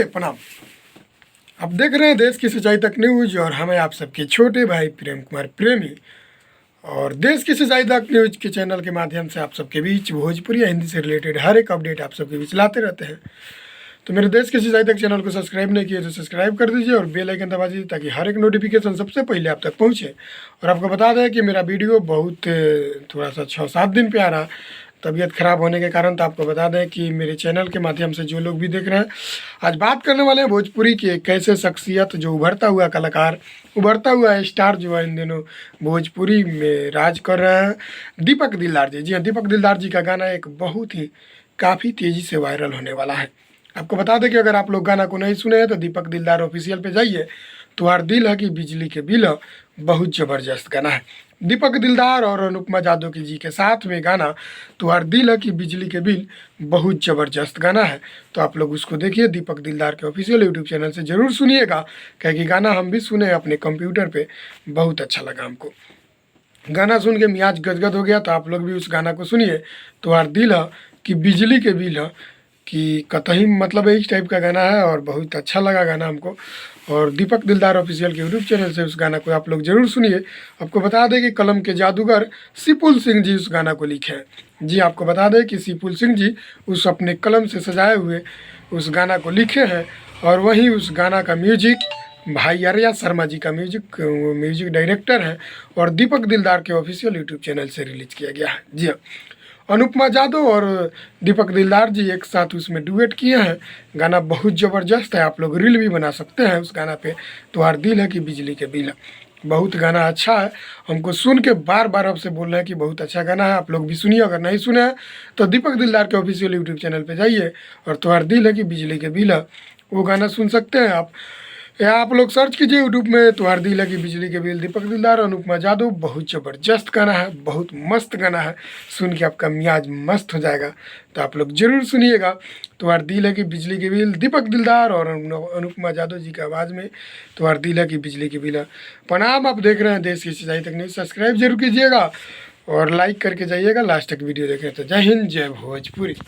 प्रणाम। आप देख रहे हैं देश की सच्चाई तक न्यूज और हमें आप सबके छोटे भाई प्रेम कुमार प्रेमी और देश की सच्चाई तक न्यूज के चैनल के माध्यम से आप सबके बीच भोजपुरी या हिंदी से रिलेटेड हर एक अपडेट आप सबके बीच लाते रहते हैं। तो मेरे देश की सच्चाई तक चैनल को सब्सक्राइब नहीं किए तो सब्सक्राइब कर दीजिए और बेल आइकन दबा दीजिए ताकि हर एक नोटिफिकेशन सबसे पहले आप तक पहुँचे। और आपको बता दें कि मेरा वीडियो बहुत थोड़ा सा 6-7 दिन पे आ रहा, तबीयत ख़राब होने के कारण। तो आपको बता दें कि मेरे चैनल के माध्यम से जो लोग भी देख रहे हैं, आज बात करने वाले हैं भोजपुरी की एक ऐसे शख्सियत जो उभरता हुआ कलाकार, उभरता हुआ स्टार जो है इन दिनों भोजपुरी में राज कर रहे हैं, दीपक दिलदार जी। जी हाँ, दीपक दिलदार जी का गाना एक बहुत ही काफ़ी तेज़ी से वायरल होने वाला है। आपको बता दें कि अगर आप लोग गाना को नहीं सुने हैं तो दीपक दिलदार ऑफिशियल पे जाइए। तुम्हार दिल है कि बिजली के बिल, बहुत ज़बरदस्त गाना है। दीपक दिलदार और अनुपमा जादव की जी के साथ में गाना तुम्हार दिल है कि बिजली के बिल, बहुत ज़बरदस्त गाना है। तो आप लोग उसको देखिए, दीपक दिलदार के ऑफिशियल यूट्यूब चैनल से ज़रूर सुनिएगा, क्योंकि गाना हम भी सुने अपने कंप्यूटर पे, बहुत अच्छा लगा हमको। गाना सुन के मियाज गदगद हो गया। तो आप लोग भी उस गाना को सुनिए, तुम्हार दिल है कि बिजली के बिल है कि कतई, मतलब इस टाइप का गाना है और बहुत अच्छा लगा गाना हमको। और दीपक दिलदार ऑफिशियल के यूट्यूब चैनल से उस गाना को आप लोग ज़रूर सुनिए। आपको बता दें कि कलम के जादूगर सिपुल सिंह जी उस गाना को लिखे हैं। जी, आपको बता दें कि सिपुल सिंह जी उस अपने कलम से सजाए हुए उस गाना को लिखे हैं और वहीं उस गाना का म्यूजिक भाई आर्या शर्मा जी का म्यूजिक डायरेक्टर है और दीपक दिलदार के ऑफिशियल यूट्यूब चैनल से रिलीज किया गया है। जी हाँ, अनुपमा जादव और दीपक दिलदार जी एक साथ उसमें डुएट किए हैं। गाना बहुत ज़बरदस्त है, आप लोग रील भी बना सकते हैं उस गाना पे। तुम्हार दिल है कि बिजली के बिल, बहुत गाना अच्छा है। हमको सुन के बार बार आपसे बोल रहे हैं कि बहुत अच्छा गाना है, आप लोग भी सुनिए। अगर नहीं सुने हैं तो दीपक दिलदार के ऑफिशियल यूट्यूब चैनल पर जाइए और तुम्हार दिल है कि बिजली के बिल, वो गाना सुन सकते हैं आप। या आप लोग सर्च कीजिए यूट्यूब में, तुम्हार दिल है कि बिजली के बिल, दीपक दिलदार अनुपमा जादव, बहुत ज़बरदस्त गाना है, बहुत मस्त गाना है। सुन के आपका मियाज मस्त हो जाएगा। तो आप लोग ज़रूर सुनिएगा। तुम्हार दिल है कि बिजली के बिल, दीपक दिलदार और अनुपमा जादव जी की आवाज़ में, तुम्हार दिल है कि बिजली के बिल। प्रणाम। आप देख रहे हैं देश की सच्चाई तक न्यूज़, सब्सक्राइब जरूर कीजिएगा और लाइक करके जाइएगा। लास्ट तक वीडियो देखें। तो जय हिंद, जय भोजपुरी।